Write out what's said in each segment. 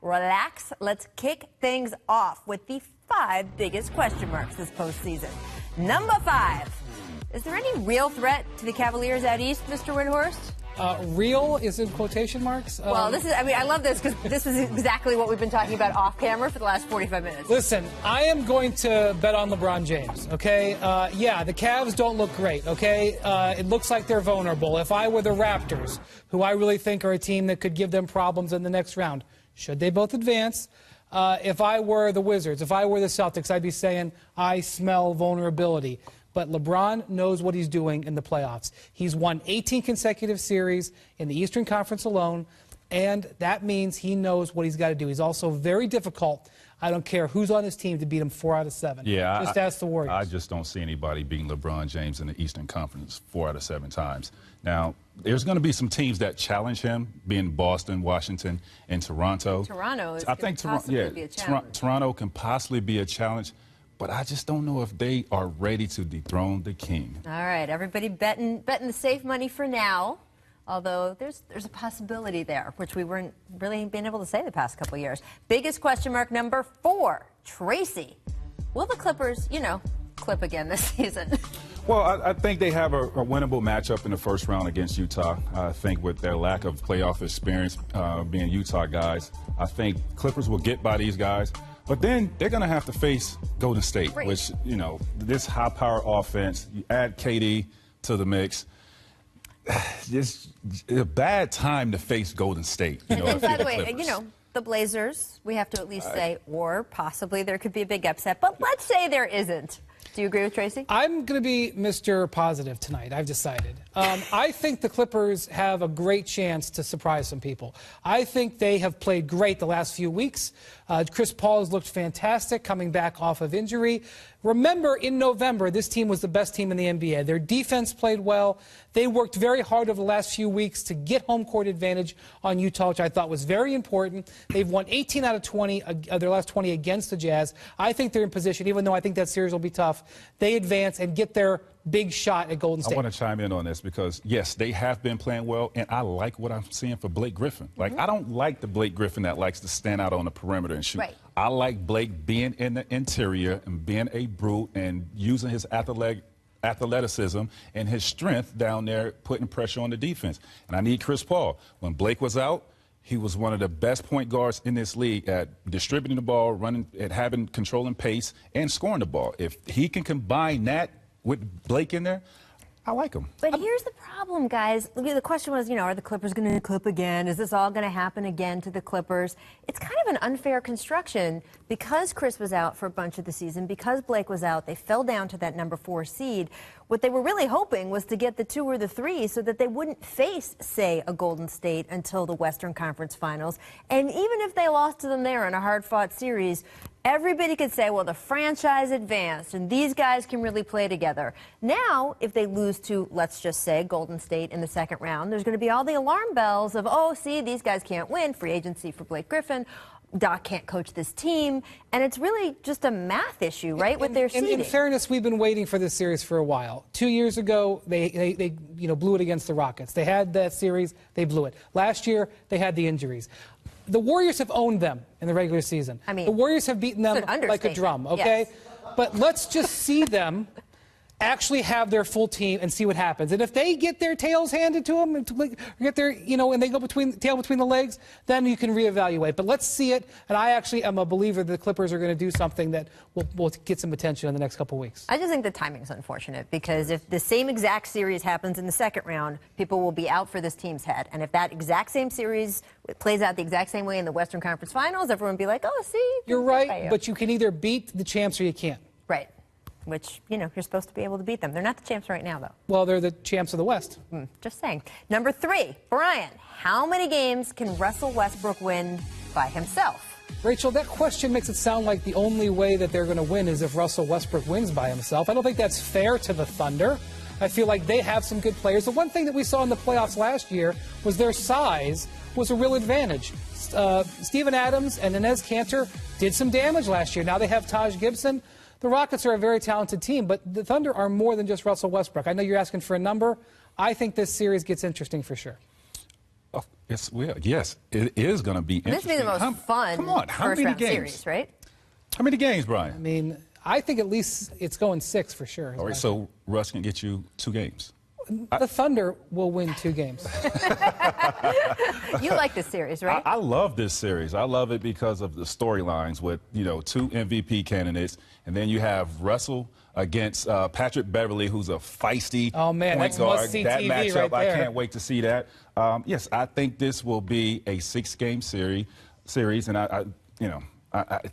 relax. Let's kick things off with the 5 biggest question marks this postseason. Number 5. Is there any real threat to the Cavaliers out east, Mr. Windhorst? Real is in quotation marks. Well, I love this because this is exactly what we've been talking about off camera for the last 45 minutes. Listen, I am going to bet on LeBron James, okay? Yeah, the Cavs don't look great, okay? It looks like they're vulnerable. If I were the Raptors, who I really think are a team that could give them problems in the next round, should they both advance? If I were the Wizards, if I were the Celtics, I'd be saying, I smell vulnerability. But LeBron knows what he's doing in the playoffs. He's won 18 consecutive series in the Eastern Conference alone, and that means he knows what he's got to do. He's also very difficult. I don't care who's on his team to beat him 4 out of 7. Yeah, just ask the Warriors. I just don't see anybody beating LeBron James in the Eastern Conference 4 out of 7 times. Now, there's going to be some teams that challenge him, being Boston, Washington, and Toronto. Toronto is Toronto be a challenge. Toronto can possibly be a challenge. But I just don't know if they are ready to dethrone the king. All right, everybody betting the safe money for now. Although there's a possibility there, which we weren't really being able to say the past couple of years. Biggest question mark, number 4. Tracy, will the Clippers, clip again this season? Well, I think they have a winnable matchup in the first round against Utah. I think with their lack of playoff experience, being Utah guys, I think Clippers will get by these guys. But then they're going to have to face Golden State, right, which, this high-power offense, you add KD to the mix. It's a bad time to face Golden State. And by the way, the Blazers, we have to at least say, or possibly there could be a big upset. But let's say there isn't. Do you agree with Tracy? I'm going to be Mr. Positive tonight. I've decided. I think the Clippers have a great chance to surprise some people. I think they have played great the last few weeks. Chris Paul has looked fantastic coming back off of injury. Remember, in November, this team was the best team in the NBA. Their defense played well. They worked very hard over the last few weeks to get home court advantage on Utah, which I thought was very important. They've won 18 out of 20, their last 20 against the Jazz. I think they're in position, even though I think that series will be tough. They advance and get their big shot at Golden State. I want to chime in on this because, yes, they have been playing well, and I like what I'm seeing for Blake Griffin. Like, I don't like the Blake Griffin that likes to stand out on the perimeter and shoot. Right. I like Blake being in the interior and being a brute and using his athleticism and his strength down there, putting pressure on the defense. And I need Chris Paul. When Blake was out, he was one of the best point guards in this league at distributing the ball, running, at having controlling pace, and scoring the ball. If he can combine that with Blake in there, I like him. But here's the problem, guys. The question was, are the Clippers going to clip again? Is this all going to happen again to the Clippers? It's kind of an unfair construction because Chris was out for a bunch of the season, because Blake was out, they fell down to that number 4 seed. What they were really hoping was to get the 2 or the 3 so that they wouldn't face, say, a Golden State until the Western Conference Finals. And even if they lost to them there in a hard-fought series, everybody could say, well, the franchise advanced, and these guys can really play together. Now, if they lose to, let's just say, Golden State in the second round, there's going to be all the alarm bells of, oh, see, these guys can't win, free agency for Blake Griffin, Doc can't coach this team, and it's really just a math issue, right, with their seeding. In fairness, we've been waiting for this series for a while. 2 years ago, they blew it against the Rockets. They had that series, they blew it. Last year, they had the injuries. The Warriors have owned them in the regular season. I mean, the Warriors have beaten them like a drum, okay? Yes. But let's just see them actually have their full team and see what happens. And if they get their tails handed to them and get their, and they go tail between the legs, then you can reevaluate. But let's see it. And I actually am a believer that the Clippers are going to do something that will get some attention in the next couple of weeks. I just think the timing's unfortunate because if the same exact series happens in the second round, people will be out for this team's head. And if that exact same series plays out the exact same way in the Western Conference Finals, everyone will be like, oh, see. You're right, but you can either beat the champs or you can't. Right. Which, you're supposed to be able to beat them. They're not the champs right now, though. Well, they're the champs of the West. Just saying. Number 3, Brian, how many games can Russell Westbrook win by himself? Rachel, that question makes it sound like the only way that they're going to win is if Russell Westbrook wins by himself. I don't think that's fair to the Thunder. I feel like they have some good players. The one thing that we saw in the playoffs last year was their size was a real advantage. Steven Adams and Enes Kanter did some damage last year. Now they have Taj Gibson. The Rockets are a very talented team, but the Thunder are more than just Russell Westbrook. I know you're asking for a number. I think this series gets interesting for sure. Yes, it is going to be This interesting. would be the most fun Come on, how first many round games? series, right? How many games, Brian? I mean, I think at least it's going 6 for sure. All right, so Russ can get you 2 games. The Thunder will win 2 games. You like this series, right? I love this series. I love it because of the storylines with, 2 MVP candidates, and then you have Russell against Patrick Beverly, who's a feisty Oh, man, point that's guard. must-see That TV matchup, right I there. can't wait to see that. Yes, I think this will be a 6-game series, and I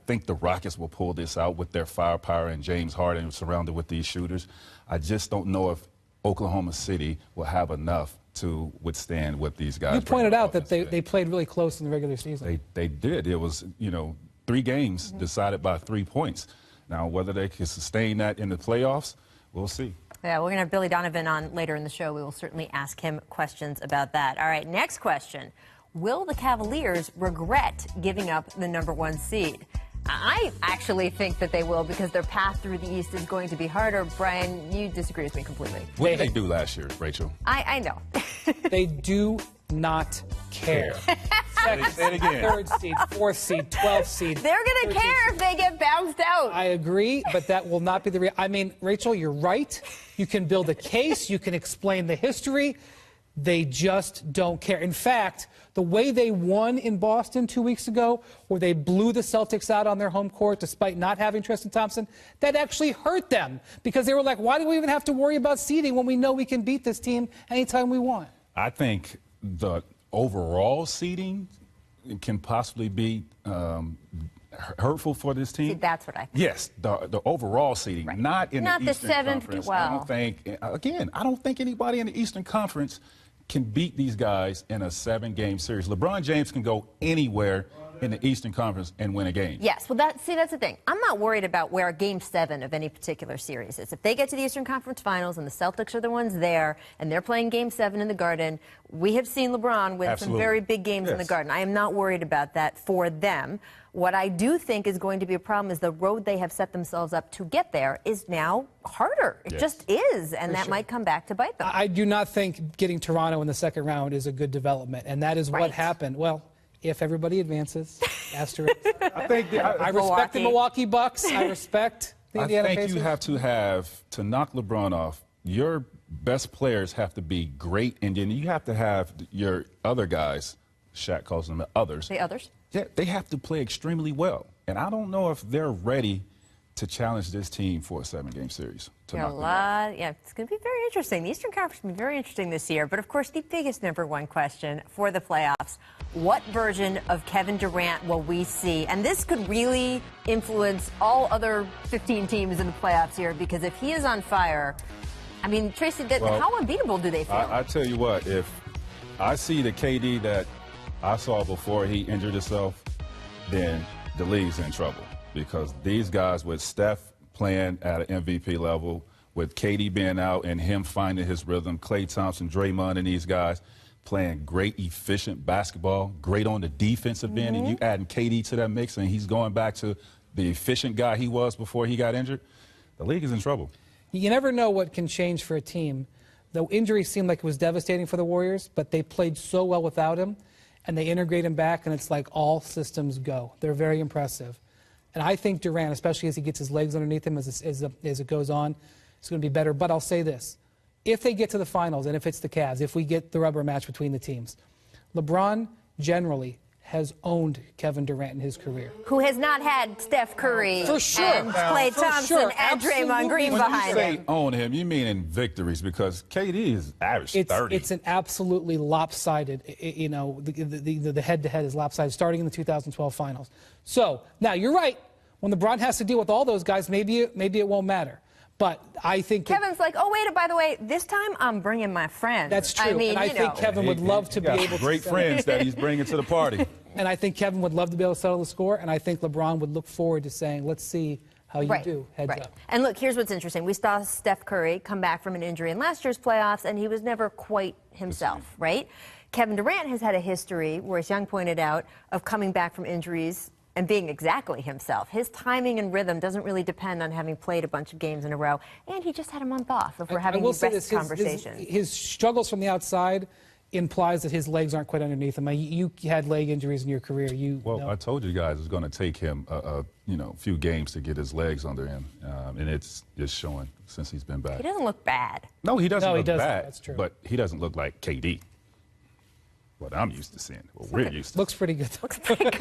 think the Rockets will pull this out with their firepower and James Harden surrounded with these shooters. I just don't know if Oklahoma City will have enough to withstand what these guys. You pointed out that they they played really close in the regular season. they did. It was, 3 games decided by 3 points. Now, whether they can sustain that in the playoffs, we'll see. Yeah, we're going to have Billy Donovan on later in the show. We will certainly ask him questions about that. All right, next question. Will the Cavaliers regret giving up the #1 seed? I actually think that they will because their path through the East is going to be harder. Brian, you disagree with me completely. What did they do last year, Rachel? I know. They do not care. Say it again. 3rd seed, 4th seed, 12th seed. They're going to care if they get bounced out. I agree, but that will not be the real. I mean, Rachel, you're right. You can build a case. You can explain the history. They just don't care. In fact, the way they won in Boston 2 weeks ago, where they blew the Celtics out on their home court despite not having Tristan Thompson, that actually hurt them because they were like, why do we even have to worry about seeding when we know we can beat this team anytime we want? I think the overall seeding can possibly be hurtful for this team. See, that's what I think. Yes, the overall seeding, not in Not the the Eastern seventh, Conference. well. I don't think, again, I don't think anybody in the Eastern Conference can beat these guys in a 7-game series. LeBron James can go anywhere in the Eastern Conference and win a game. Yes, well, that's the thing. I'm not worried about where Game 7 of any particular series is. If they get to the Eastern Conference Finals and the Celtics are the ones there and they're playing Game 7 in the Garden, we have seen LeBron win some Absolutely. very big games in the Yes. Garden. I am not worried about that for them. What I do think is going to be a problem is the road they have set themselves up to get there is now harder. It Yes. just is, and that might come back to bite them. I do not think getting Toronto in the 2nd round is a good development, and that is Right. what happened. Well, if everybody advances, asterisk. I think I respect the Milwaukee Bucks. I respect the I Indiana think Pacers. you have to knock LeBron off. Your best players have to be great, and then you have to have your other guys. Shaq calls them the others. The others? Yeah, they have to play extremely well, and I don't know if they're ready to challenge this team for a 7-game series. To Yeah, knock them off. yeah, it's going to be very interesting. The Eastern Conference will be very interesting this year. But of course, the biggest #1 question for the playoffs: what version of Kevin Durant will we see? And this could really influence all other 15 teams in the playoffs here, because if he is on fire, I mean, Tracy, Well, how unbeatable do they feel? I tell you what, if I see the KD that I saw before he injured himself, then the league's in trouble, because these guys with Steph playing at an MVP level, with KD being out and him finding his rhythm, Klay Thompson, Draymond, and these guys playing great, efficient basketball, great on the defensive end, and you adding KD to that mix, and he's going back to the efficient guy he was before he got injured, the league is in trouble. You never know what can change for a team. The injury seemed like it was devastating for the Warriors, but they played so well without him, and they integrate him back, and it's like all systems go. They're very impressive. And I think Durant, especially as he gets his legs underneath him as it goes on, is going to be better. But I'll say this. If they get to the finals, and if it's the Cavs, if we get the rubber match between the teams, LeBron generally has owned Kevin Durant in his career. Who has not had Steph Curry For sure. and Klay For Thompson sure. and Draymond Green When behind you say him? own him, you mean in victories, because KD is average 30. It's an absolutely lopsided, the head-to-head is lopsided starting in the 2012 finals. So, now you're right. When LeBron has to deal with all those guys, maybe it won't matter. But I think Kevin's like, oh, wait, by the way, this time I'm bringing my friends. that's true. I mean, and I think Kevin would love to be got able great to friends that he's bringing to the party. And I think Kevin would love to be able to settle the score. And I think LeBron would look forward to saying, let's see how you do, heads up. And look, here's what's interesting. We saw Steph Curry come back from an injury in last year's playoffs, and he was never quite himself, right? Kevin Durant has had a history, where, as Young pointed out, of coming back from injuries and being exactly himself. His timing and rhythm doesn't really depend on having played a bunch of games in a row. And he just had a month off if we're having I will these say rest this, conversations. his struggles from the outside implies that his legs aren't quite underneath him. You had leg injuries in your career. Well, I told you guys it's going to take him a few games to get his legs under him, and it's showing since he's been back. He doesn't look bad. No, he doesn't No, he look doesn't. bad. That's true. But he doesn't look like KD. What I'm used to seeing. What we're used to. Looks pretty good. Looks pretty good.